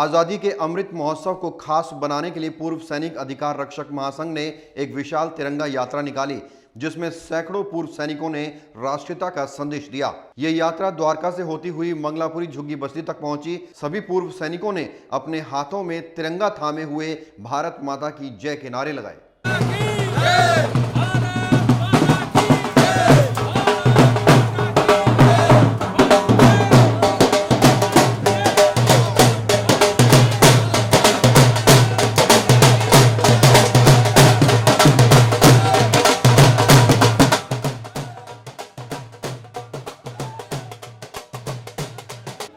आज़ादी के अमृत महोत्सव को खास बनाने के लिए पूर्व सैनिक अधिकार रक्षक महासंघ ने एक विशाल तिरंगा यात्रा निकाली, जिसमें सैकड़ों पूर्व सैनिकों ने राष्ट्रीयता का संदेश दिया। ये यात्रा द्वारका से होती हुई मंगलापुरी झुग्गी बस्ती तक पहुंची। सभी पूर्व सैनिकों ने अपने हाथों में तिरंगा थामे हुए भारत माता की जय के नारे लगाए।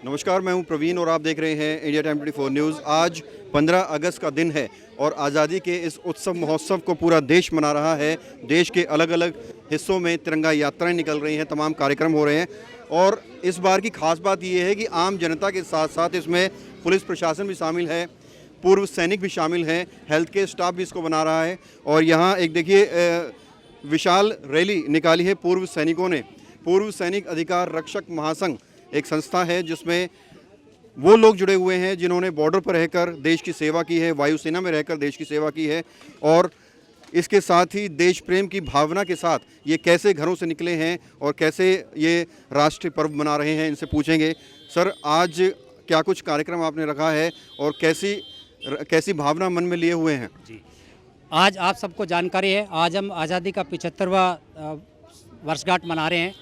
नमस्कार, मैं हूं प्रवीण और आप देख रहे हैं इंडिया टाइम 24 न्यूज़। आज 15 अगस्त का दिन है और आज़ादी के इस उत्सव महोत्सव को पूरा देश मना रहा है। देश के अलग अलग हिस्सों में तिरंगा यात्राएं निकल रही हैं, तमाम कार्यक्रम हो रहे हैं और इस बार की खास बात यह है कि आम जनता के साथ साथ इसमें पुलिस प्रशासन भी शामिल है, पूर्व सैनिक भी शामिल हैं, हेल्थ केयर स्टाफ भी इसको बना रहा है। और यहाँ एक देखिए विशाल रैली निकाली है पूर्व सैनिकों ने। पूर्व सैनिक अधिकार रक्षक महासंघ एक संस्था है जिसमें वो लोग जुड़े हुए हैं जिन्होंने बॉर्डर पर रहकर देश की सेवा की है, वायुसेना में रहकर देश की सेवा की है और इसके साथ ही देश प्रेम की भावना के साथ ये कैसे घरों से निकले हैं और कैसे ये राष्ट्रीय पर्व मना रहे हैं, इनसे पूछेंगे। सर, आज क्या कुछ कार्यक्रम आपने रखा है और कैसी भावना मन में लिए हुए हैं? जी, आज आप सबको जानकारी है, आज हम आज़ादी का 75वां वर्षगांठ मना रहे हैं।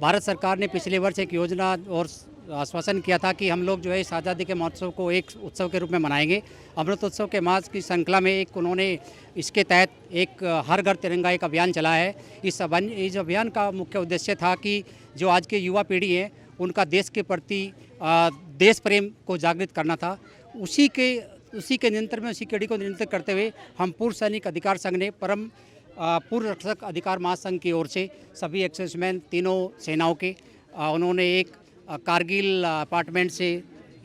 भारत सरकार ने पिछले वर्ष एक योजना और आश्वासन किया था कि हम लोग जो है इस आज़ादी के महोत्सव को एक उत्सव के रूप में मनाएंगे। अमृत उत्सव के मास की श्रृंखला में उन्होंने इसके तहत एक हर घर तिरंगा एक अभियान चलाया है। इस अभियान का मुख्य उद्देश्य था कि जो आज की युवा पीढ़ी है उनका देश के प्रति देश प्रेम को जागृत करना था। उसी के नियंत्रण में, उसी कड़ी को नियंत्रित करते हुए हम पूर्व सैनिक अधिकार संघ ने पूर्व रक्षक अधिकार महासंघ की ओर से सभी एक्सेसमैन तीनों सेनाओं के उन्होंने एक कारगिल अपार्टमेंट से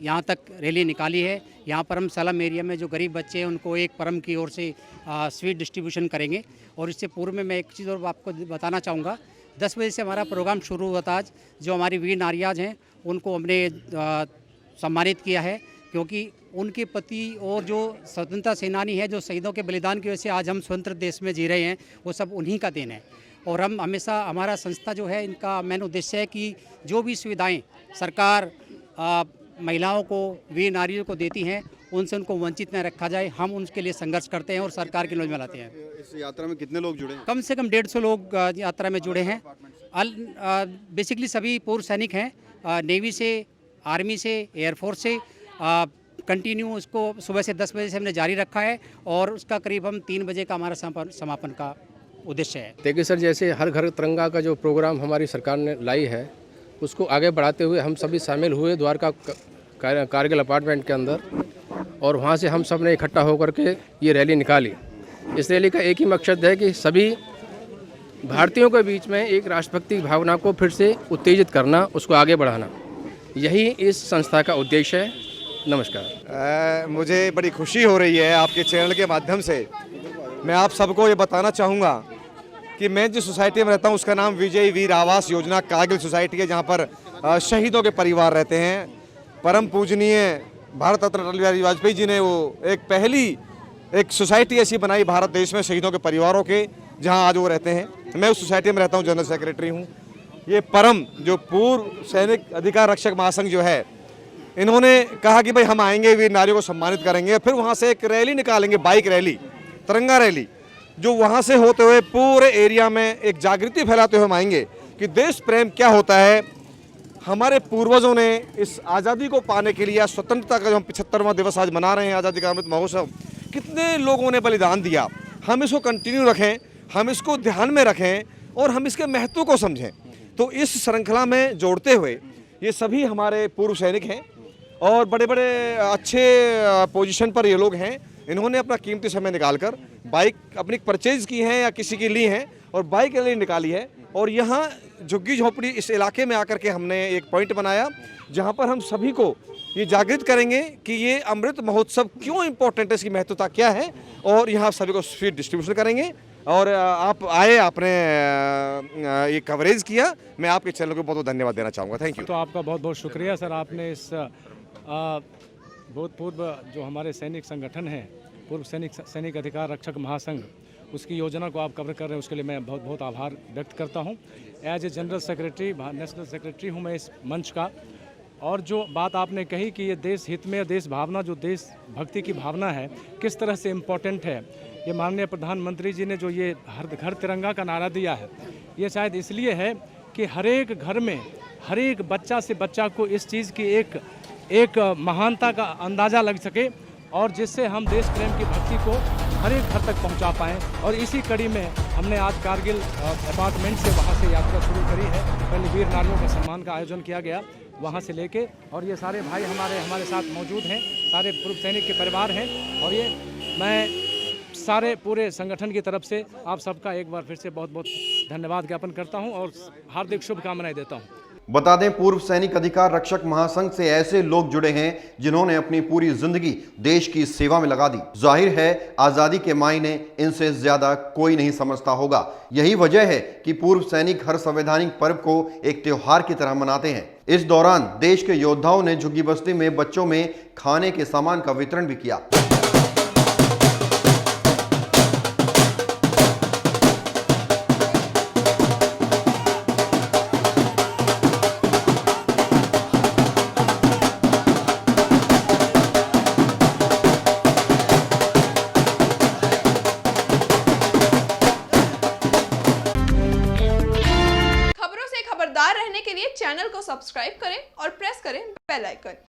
यहाँ तक रैली निकाली है। यहाँ पर हम सलम एरिया में जो गरीब बच्चे हैं उनको एक परम की ओर से स्वीट डिस्ट्रीब्यूशन करेंगे। और इससे पूर्व में मैं एक चीज़ और आपको बताना चाहूँगा, 10 बजे से हमारा प्रोग्राम शुरू हुआ था। आज जो हमारी वीर नारियाज हैं उनको हमने सम्मानित किया है, क्योंकि उनके पति और जो स्वतंत्रता सेनानी है, जो शहीदों के बलिदान की वजह से आज हम स्वतंत्र देश में जी रहे हैं, वो सब उन्हीं का देन है। और हम हमेशा, हमारा संस्था जो है, इनका मेन उद्देश्य है कि जो भी सुविधाएं सरकार महिलाओं को, वीर नारियों को देती हैं, उनसे उनको वंचित न रखा जाए। हम उनके लिए संघर्ष करते हैं और सरकार की नोज में लाते हैं। इस यात्रा में कितने लोग जुड़े हैं? कम से कम 150 लोग यात्रा में जुड़े हैं। बेसिकली सभी पूर्व सैनिक हैं, नेवी से, आर्मी से, एयरफोर्स से। कंटिन्यू उसको सुबह से 10 बजे से हमने जारी रखा है और उसका करीब हम 3 बजे का हमारा समापन का उद्देश्य है। देखिए सर, जैसे हर घर तिरंगा का जो प्रोग्राम हमारी सरकार ने लाई है, उसको आगे बढ़ाते हुए हम सभी शामिल हुए द्वारका कारगिल अपार्टमेंट के अंदर, और वहाँ से हम सब ने इकट्ठा होकर के ये रैली निकाली। इस रैली का एक ही मकसद है कि सभी भारतीयों के बीच में एक राष्ट्रभक्ति भावना को फिर से उत्तेजित करना, उसको आगे बढ़ाना, यही इस संस्था का उद्देश्य है। नमस्कार। मुझे बड़ी खुशी हो रही है आपके चैनल के माध्यम से। मैं आप सबको ये बताना चाहूँगा कि मैं जिस सोसाइटी में रहता हूँ उसका नाम विजय वीर आवास योजना कारगिल सोसाइटी है, जहाँ पर शहीदों के परिवार रहते हैं। परम पूजनीय भारत रत्न अटल बिहारी वाजपेयी जी ने वो एक सोसाइटी ऐसी बनाई भारत देश में शहीदों के परिवारों के, जहाँ आज वो रहते हैं। मैं उस सोसाइटी में रहता हूँ, जनरल सेक्रेटरी हूँ। ये परम जो पूर्व सैनिक अधिकार रक्षक महासंघ जो है, इन्होंने कहा कि भाई हम आएंगे, वीर नारियों को सम्मानित करेंगे, फिर वहाँ से एक रैली निकालेंगे, बाइक रैली, तिरंगा रैली, जो वहाँ से होते हुए पूरे एरिया में एक जागृति फैलाते हुए हम आएंगे कि देश प्रेम क्या होता है। हमारे पूर्वजों ने इस आज़ादी को पाने के लिए, स्वतंत्रता का जो हम 75वां दिवस आज मना रहे हैं, आज़ादी का अमृत महोत्सव, कितने लोगों ने बलिदान दिया। हम इसको कंटिन्यू रखें, हम इसको ध्यान में रखें और हम इसके महत्व को समझें। तो इस श्रृंखला में जोड़ते हुए ये सभी हमारे पूर्व सैनिक हैं और बड़े बड़े अच्छे पोजीशन पर ये लोग हैं। इन्होंने अपना कीमती समय निकालकर बाइक अपनी परचेज की हैं या किसी की ली हैं और बाइक रैली निकाली है। और यहाँ झुग्गी झोपड़ी इस इलाके में आकर के हमने एक पॉइंट बनाया, जहाँ पर हम सभी को ये जागृत करेंगे कि ये अमृत महोत्सव क्यों इम्पोर्टेंट है, इसकी महत्वता क्या है, और यहाँ सभी को स्वीट डिस्ट्रीब्यूशन करेंगे। और आप आए, आपने ये कवरेज किया, मैं आपके चैनल को बहुत बहुत धन्यवाद देना चाहूँगा। Thank you. तो आपका बहुत बहुत शुक्रिया सर, आपने इस भूतपूर्व जो हमारे सैनिक संगठन हैं, पूर्व सैनिक अधिकार रक्षक महासंघ, उसकी योजना को आप कवर कर रहे हैं, उसके लिए मैं बहुत बहुत आभार व्यक्त करता हूं। As a general secretary, national secretary हूं मैं इस मंच का। और जो बात आपने कही कि ये देश हित में, देश भावना, जो देश भक्ति की भावना है, किस तरह से इम्पोर्टेंट है, ये माननीय प्रधानमंत्री जी ने जो ये हर घर तिरंगा का नारा दिया है, ये शायद इसलिए है कि हर एक घर में, हर एक बच्चा से बच्चा को इस चीज़ की एक महानता का अंदाज़ा लग सके, और जिससे हम देश प्रेम की भक्ति को हर एक घर तक पहुंचा पाएँ। और इसी कड़ी में हमने आज कारगिल अपार्टमेंट से वहां से यात्रा शुरू करी है। पहले वीर नारियों के सम्मान का आयोजन किया गया वहां से लेके, और ये सारे भाई हमारे साथ मौजूद हैं, सारे पूर्व सैनिक के परिवार हैं। और ये मैं सारे पूरे संगठन की तरफ से आप सबका एक बार फिर से बहुत बहुत धन्यवाद ज्ञापन करता हूं और हार्दिक शुभकामनाएं देता हूं। बता दें, पूर्व सैनिक अधिकार रक्षक महासंघ से ऐसे लोग जुड़े हैं जिन्होंने अपनी पूरी जिंदगी देश की सेवा में लगा दी। जाहिर है आजादी के मायने इनसे ज्यादा कोई नहीं समझता होगा। यही वजह है कि पूर्व सैनिक हर संवैधानिक पर्व को एक त्योहार की तरह मनाते हैं। इस दौरान देश के योद्धाओं ने झुग्गी बस्ती में बच्चों में खाने के सामान का वितरण भी किया। खबरों से खबरदार रहने के लिए चैनल को सब्सक्राइब करें और प्रेस करें बेल आइकन।